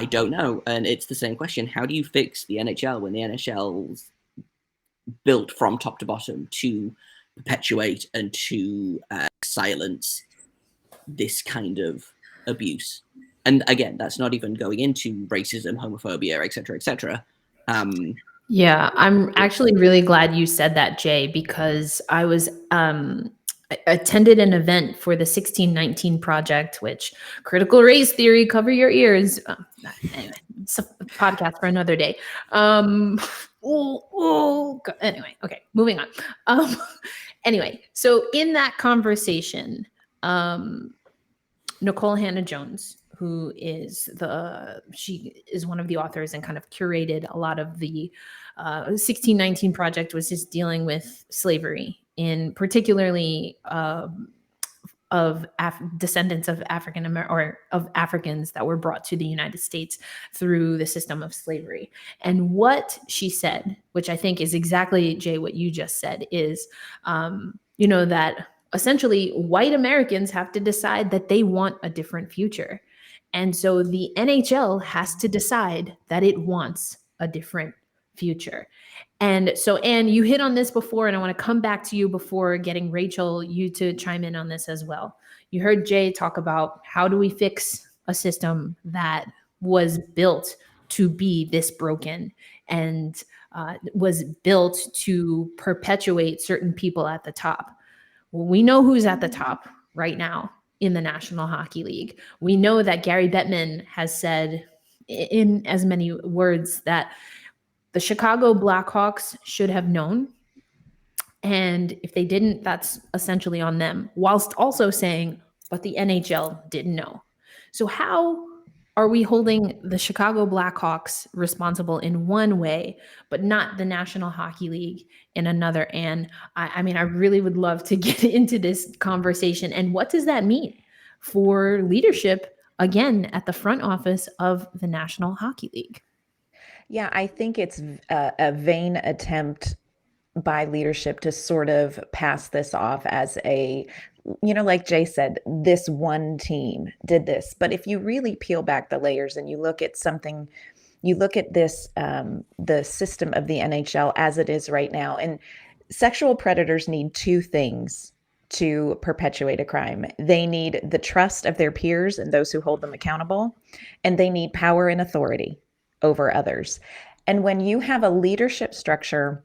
don't know. And it's the same question. How do you fix the NHL when the NHL's built from top to bottom to perpetuate and to silence this kind of abuse? And again, that's not even going into racism, homophobia, et cetera, et cetera. Yeah, I'm actually really glad you said that, Jay, because I was attended an event for the 1619 Project, which critical race theory, cover your ears. Anyway, it's a podcast for another day. Anyway, okay, moving on. Anyway, so in that conversation, Nicole Hannah-Jones, who is she is one of the authors and kind of curated a lot of the 1619 Project, was just dealing with slavery, in particularly of descendants of of Africans that were brought to the United States through the system of slavery. And what she said, which I think is exactly, Jay, what you just said, is that essentially white Americans have to decide that they want a different future. And so the NHL has to decide that it wants a different future. And so, Ann, you hit on this before, and I want to come back to you before getting Rachel, you to chime in on this as well. You heard Jay talk about how do we fix a system that was built to be this broken and was built to perpetuate certain people at the top. Well, we know who's at the top right now in the National Hockey League. We know that Gary Bettman has said in as many words that the Chicago Blackhawks should have known. And if they didn't, that's essentially on them, whilst also saying, but the NHL didn't know. So how are we holding the Chicago Blackhawks responsible in one way, but not the National Hockey League in another? And I mean, I really would love to get into this conversation. And what does that mean for leadership again, at the front office of the National Hockey League. Yeah, I think it's a vain attempt by leadership to sort of pass this off as like Jay said, this one team did this. But if you really peel back the layers and you look at this, the system of the NHL as it is right now, and sexual predators need two things to perpetuate a crime. They need the trust of their peers and those who hold them accountable, and they need power and authority over others. And when you have a leadership structure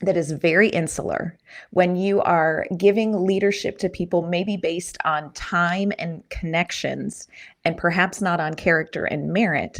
that is very insular, when you are giving leadership to people maybe based on time and connections and perhaps not on character and merit,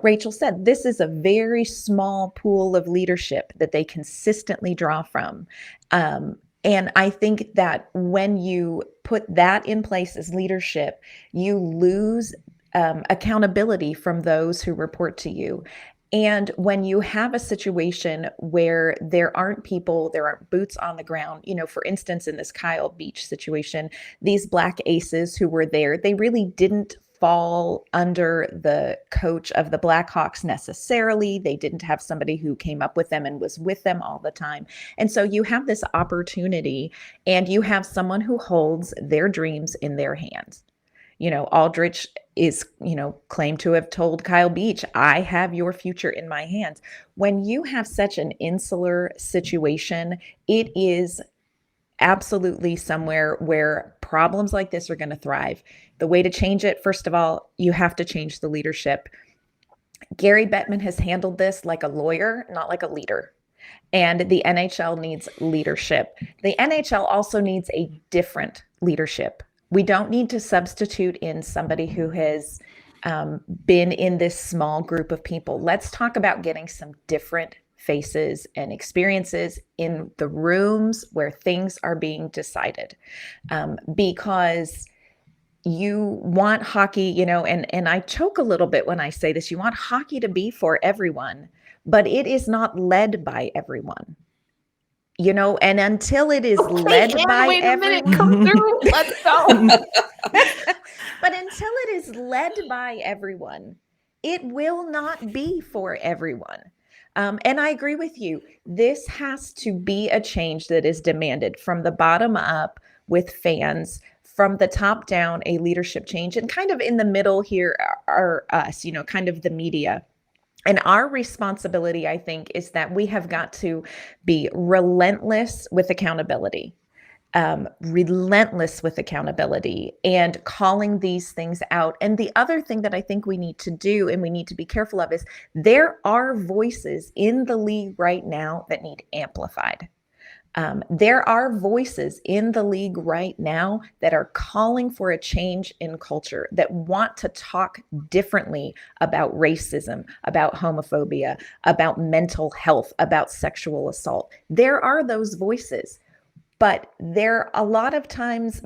Rachel said, this is a very small pool of leadership that they consistently draw from. And I think that when you put that in place as leadership, you lose accountability from those who report to you. And when you have a situation where there aren't boots on the ground, for instance, in this Kyle Beach situation, these Black Aces who were there, they really didn't fall under the coach of the Blackhawks necessarily. They didn't have somebody who came up with them and was with them all the time. And so you have this opportunity and you have someone who holds their dreams in their hands. Aldrich is, claimed to have told Kyle Beach, I have your future in my hands. When you have such an insular situation, it is absolutely somewhere where problems like this are going to thrive. The way to change it, first of all, you have to change the leadership. Gary Bettman has handled this like a lawyer, not like a leader. And the NHL needs leadership. The NHL also needs a different leadership. We don't need to substitute in somebody who has been in this small group of people. Let's talk about getting some different faces and experiences in the rooms where things are being decided. Because you want hockey, and I choke a little bit when I say this, you want hockey to be for everyone, but it is not led by everyone. And until it is led by everyone, come through. Let's go. But until it is led by everyone, it will not be for everyone. And I agree with you. This has to be a change that is demanded from the bottom up with fans, from the top down, a leadership change, and kind of in the middle here are us, kind of the media. And our responsibility, I think, is that we have got to be relentless with accountability, and calling these things out. And the other thing that I think we need to do and we need to be careful of is there are voices in the league right now that need amplified. There are voices in the league right now that are calling for a change in culture, that want to talk differently about racism, about homophobia, about mental health, about sexual assault. There are those voices, but they're a lot of times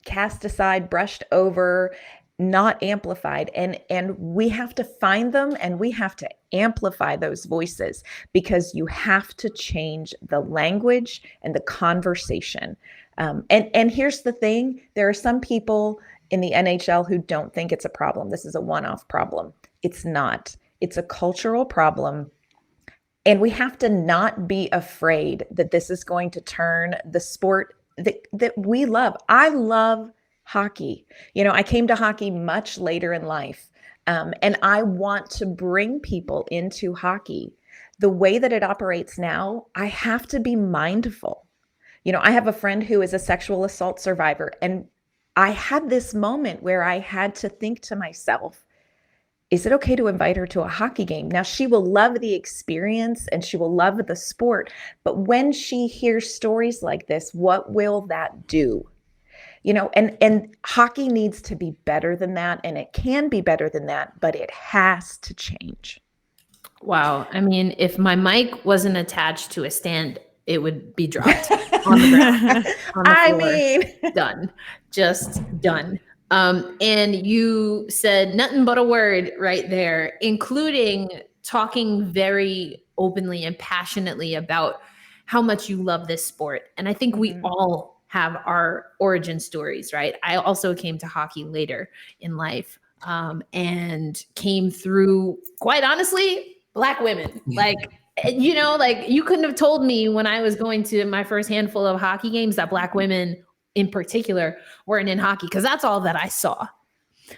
cast aside, brushed over, not amplified. And we have to find them and we have to amplify those voices, because you have to change the language and the conversation. And here's the thing. There are some people in the NHL who don't think it's a problem. This is a one-off problem. It's not. It's a cultural problem. And we have to not be afraid that this is going to turn the sport that we love. I love hockey. I came to hockey much later in life. And I want to bring people into hockey. The way that it operates now, I have to be mindful. I have a friend who is a sexual assault survivor, and I had this moment where I had to think to myself, is it okay to invite her to a hockey game? Now, she will love the experience and she will love the sport, but when she hears stories like this, what will that do? And hockey needs to be better than that, and it can be better than that, but it has to change. Wow. I mean, if my mic wasn't attached to a stand, it would be dropped on the ground. On the floor. Done. Just done. And you said nothing but a word right there, including talking very openly and passionately about how much you love this sport. And I think we all have our origin stories, right? I also came to hockey later in life. and came through, quite honestly, Black women. Like, like you couldn't have told me when I was going to my first handful of hockey games that Black women in particular weren't in hockey, because that's all that I saw.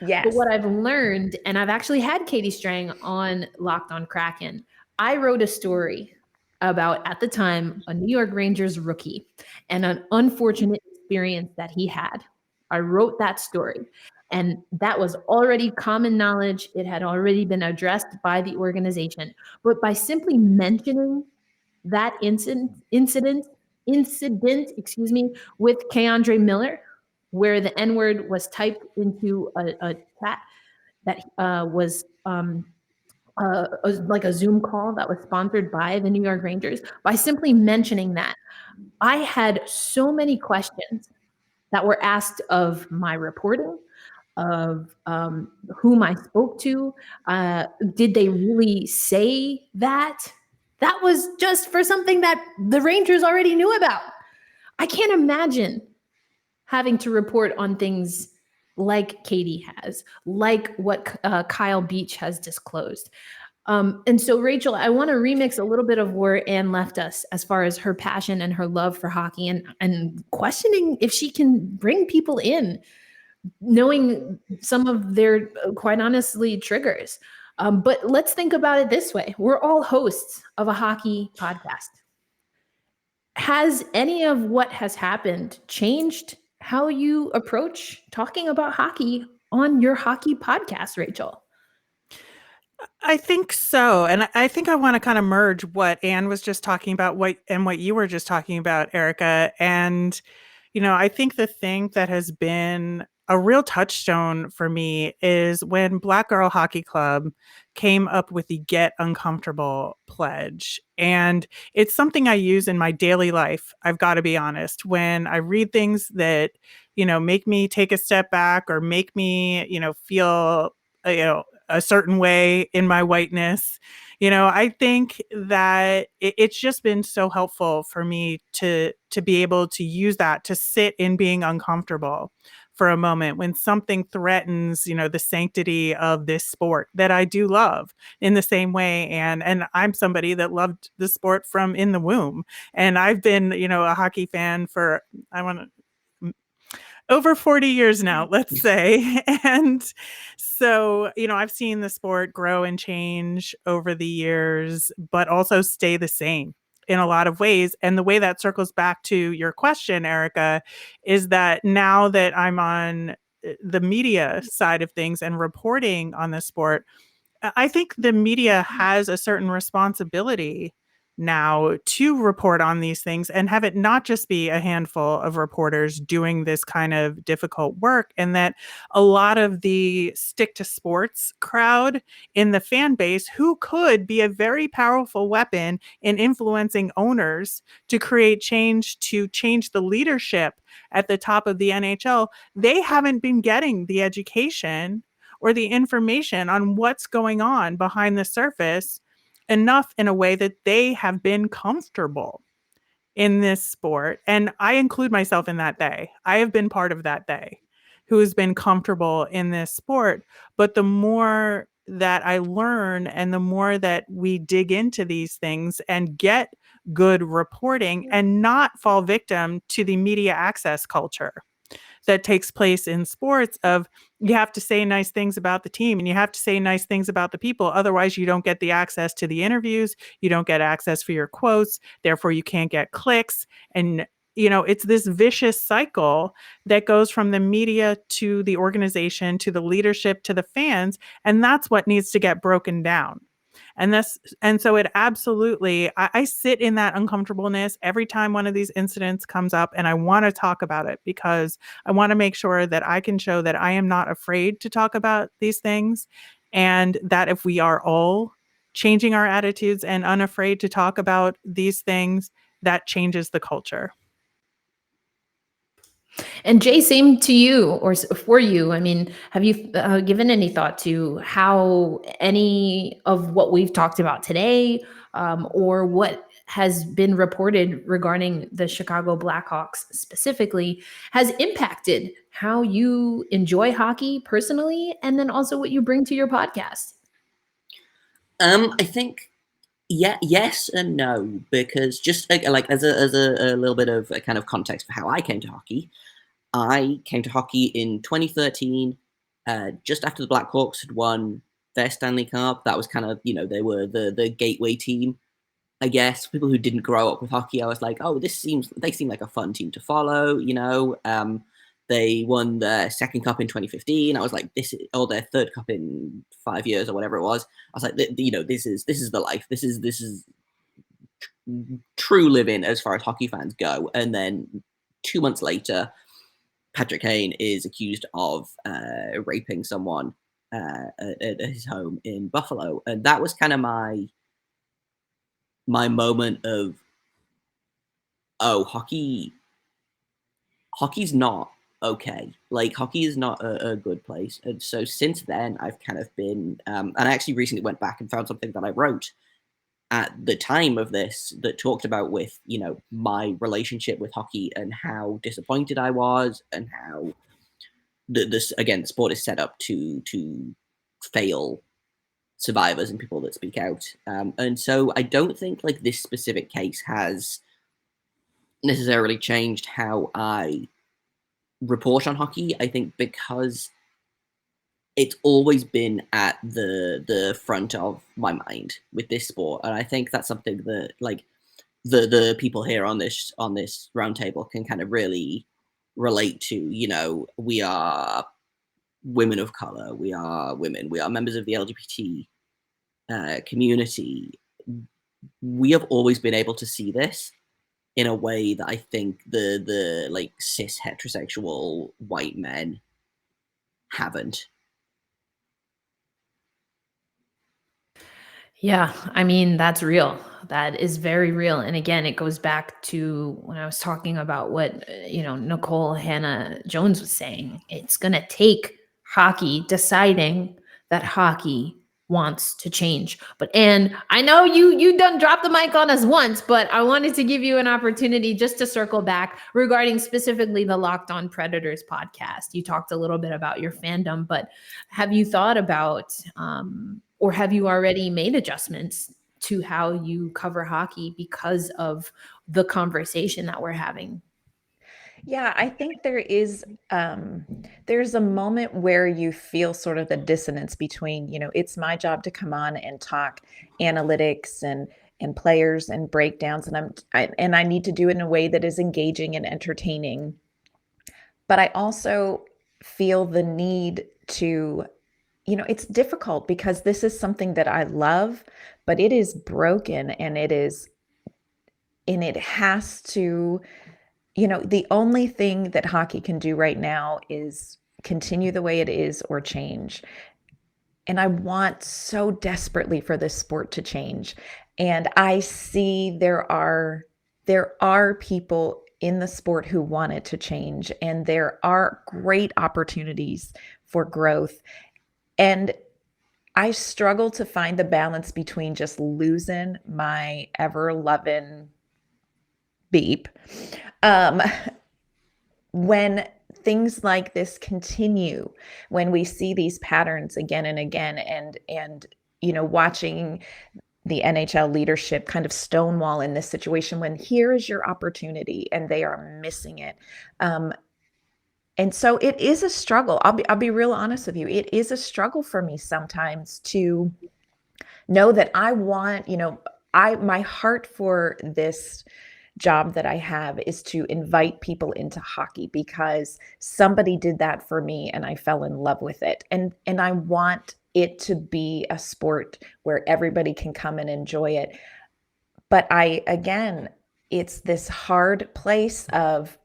Yes. But what I've learned, and I've actually had Katie Strang on Locked On Kraken, I wrote a story about, at the time, a New York Rangers rookie and an unfortunate experience that he had. I wrote that story, and that was already common knowledge. It had already been addressed by the organization. But by simply mentioning that incident, with Keandre Miller, where the N-word was typed into a chat that was like a Zoom call that was sponsored by the New York Rangers, by simply mentioning that, I had so many questions that were asked of my reporting, of whom I spoke to. Did they really say that? That was just for something that the Rangers already knew about. I can't imagine having to report on things like Katie has, like what Kyle Beach has disclosed. And so, Rachel, I want to remix a little bit of where Ann left us as far as her passion and her love for hockey, and questioning if she can bring people in, knowing some of their, quite honestly, triggers. But let's think about it this way. We're all hosts of a hockey podcast. Has any of what has happened changed how you approach talking about hockey on your hockey podcast, Rachel? I think so. And I think I want to kind of merge what Ann was just talking about, what you were just talking about, Erica. And, I think the thing that has been a real touchstone for me is when Black Girl Hockey Club came up with the Get Uncomfortable pledge. And it's something I use in my daily life, I've got to be honest. When I read things that, make me take a step back or make me, feel, a certain way in my whiteness. I think that it's just been so helpful for me to be able to use that, to sit in being uncomfortable for a moment when something threatens, the sanctity of this sport that I do love in the same way. And I'm somebody that loved the sport from in the womb. And I've been, a hockey fan for, over 40 years now, let's say. And so, I've seen the sport grow and change over the years, but also stay the same in a lot of ways. And the way that circles back to your question, Erica, is that now that I'm on the media side of things and reporting on the sport, I think the media has a certain responsibility now to report on these things and have it not just be a handful of reporters doing this kind of difficult work, and that a lot of the stick to sports crowd in the fan base, who could be a very powerful weapon in influencing owners to create change, to change the leadership at the top of the NHL, they haven't been getting the education or the information on what's going on behind the surface enough in a way that they have been comfortable in this sport. And I include myself in that day. I have been part of that day who has been comfortable in this sport. But the more that I learn and the more that we dig into these things and get good reporting and not fall victim to the media access culture that takes place in sports of, you have to say nice things about the team and you have to say nice things about the people. Otherwise, you don't get the access to the interviews. You don't get access for your quotes. Therefore, you can't get clicks. And, it's this vicious cycle that goes from the media to the organization, to the leadership, to the fans. And that's what needs to get broken down. And so it absolutely, I sit in that uncomfortableness every time one of these incidents comes up, and I want to talk about it because I want to make sure that I can show that I am not afraid to talk about these things, and that if we are all changing our attitudes and unafraid to talk about these things, that changes the culture. And Jay, same to you or for you. I mean, have you given any thought to how any of what we've talked about today, or what has been reported regarding the Chicago Blackhawks specifically has impacted how you enjoy hockey personally, and then also what you bring to your podcast? I think yes and no, because just like as a little bit of a kind of context for how I came to hockey. I came to hockey in 2013, just after the Blackhawks had won their Stanley Cup. That was kind of, they were the gateway team, I guess. People who didn't grow up with hockey, I was like, oh, they seem like a fun team to follow, They won their second cup in 2015. I was like, their third cup in 5 years or whatever it was. I was like, this is the life. This is true living as far as hockey fans go. And then 2 months later, Patrick Kane is accused of raping someone at his home in Buffalo, and that was kind of my moment of, oh, hockey's not okay. Like, hockey is not a good place. And so since then, I've kind of been, and I actually recently went back and found something that I wrote at the time of this that talked about with, my relationship with hockey and how disappointed I was, and how the sport is set up to fail survivors and people that speak out. And so I don't think like this specific case has necessarily changed how I report on hockey. I think because it's always been at the front of my mind with this sport, and I think that's something that like the people here on this roundtable can kind of really relate to. We are women of color, we are women, we are members of the LGBT community. We have always been able to see this in a way that I think the like cis heterosexual white men haven't. Yeah, I mean, that's real. That is very real. And again, it goes back to when I was talking about what, Nicole Hannah Jones was saying. It's going to take hockey deciding that hockey wants to change. But Ann, I know you done dropped the mic on us once, but I wanted to give you an opportunity just to circle back regarding specifically the Locked On Predators podcast. You talked a little bit about your fandom, but have you thought about, or have you already made adjustments to how you cover hockey because of the conversation that we're having? Yeah, I think there's a moment where you feel sort of the dissonance between, it's my job to come on and talk analytics and players and breakdowns, and I need to do it in a way that is engaging and entertaining. But I also feel the need to, it's difficult because this is something that I love, but it is broken, and it has to, the only thing that hockey can do right now is continue the way it is or change. And I want so desperately for this sport to change. And I see there are people in the sport who want it to change, and there are great opportunities for growth. And I struggle to find the balance between just losing my ever-loving beep when things like this continue, when we see these patterns again and again, and watching the NHL leadership kind of stonewall in this situation when here is your opportunity and they are missing it. And so it is a struggle. I'll be real honest with you. It is a struggle for me sometimes to know that I want, my heart for this job that I have is to invite people into hockey because somebody did that for me and I fell in love with it. And I want it to be a sport where everybody can come and enjoy it. But it's this hard place of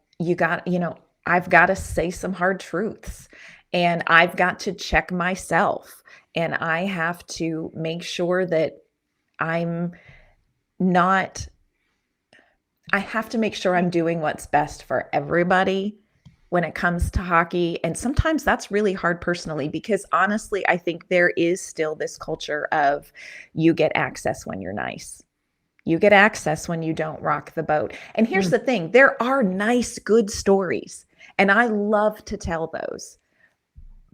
I've got to say some hard truths, and I've got to check myself, and I have to make sure that I have to make sure I'm doing what's best for everybody when it comes to hockey. And sometimes that's really hard personally, because honestly, I think there is still this culture of you get access when you're nice. You get access when you don't rock the boat. And here's the thing, there are nice, good stories, and I love to tell those,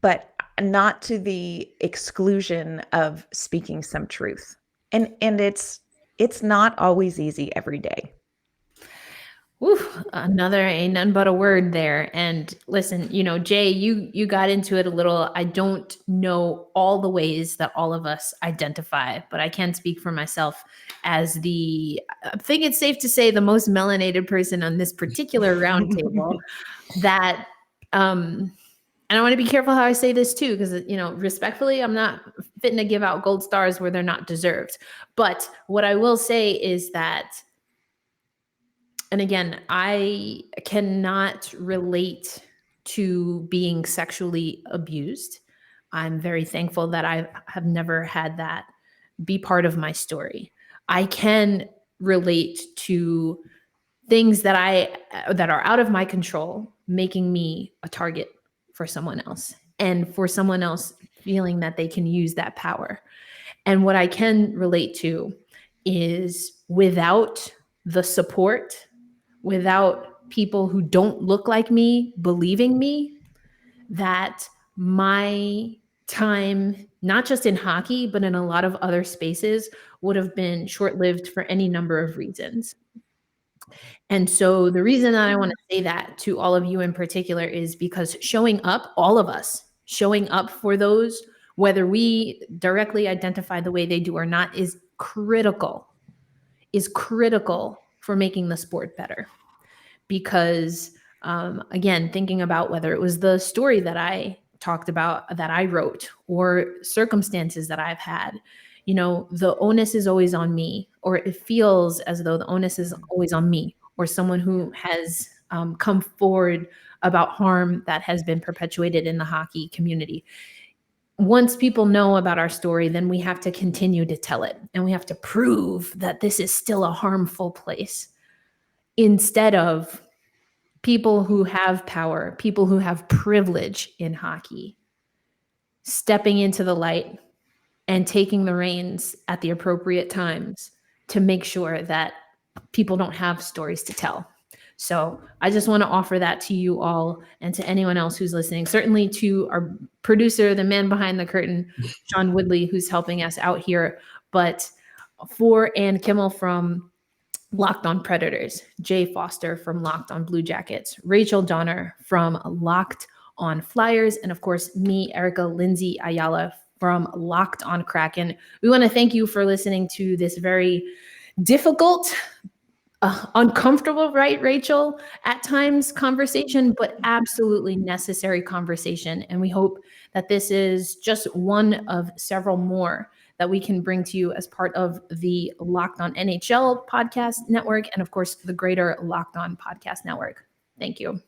but not to the exclusion of speaking some truth. And it's not always easy every day. Oof, another ain't none but a word there. And listen, Jay, you got into it a little. I don't know all the ways that all of us identify, but I can speak for myself as I think it's safe to say, the most melanated person on this particular roundtable. That, and I want to be careful how I say this too, because, respectfully, I'm not fitting to give out gold stars where they're not deserved. But what I will say is that, and again, I cannot relate to being sexually abused. I'm very thankful that I have never had that be part of my story. I can relate to things that are out of my control, making me a target for someone else, and for someone else feeling that they can use that power. And what I can relate to is, without the support, without people who don't look like me believing me, that my time, not just in hockey, but in a lot of other spaces, would have been short-lived for any number of reasons. And so the reason that I want to say that to all of you in particular is because showing up, all of us showing up for those, whether we directly identify the way they do or not, is critical for making the sport better. Because again, thinking about whether it was the story that I talked about, that I wrote, or circumstances that I've had, the onus is always on me, or it feels as though the onus is always on me, or someone who has come forward about harm that has been perpetuated in the hockey community. Once people know about our story, then we have to continue to tell it, and we have to prove that this is still a harmful place, instead of people who have power, people who have privilege in hockey, stepping into the light and taking the reins at the appropriate times to make sure that people don't have stories to tell. So I just want to offer that to you all, and to anyone else who's listening, certainly to our producer, the man behind the curtain, Sean Woodley, who's helping us out here. But for Ann Kimmel from Locked On Predators, Jay Forster from Locked On Blue Jackets, Rachel Donner from Locked On Flyers, and of course me, Erica Lindsay Ayala from Locked On Kraken. We want to thank you for listening to this very difficult, uncomfortable, right, Rachel, at times conversation, but absolutely necessary conversation. And we hope that this is just one of several more that we can bring to you as part of the Locked On NHL podcast network, and of course the greater Locked On podcast network. Thank you.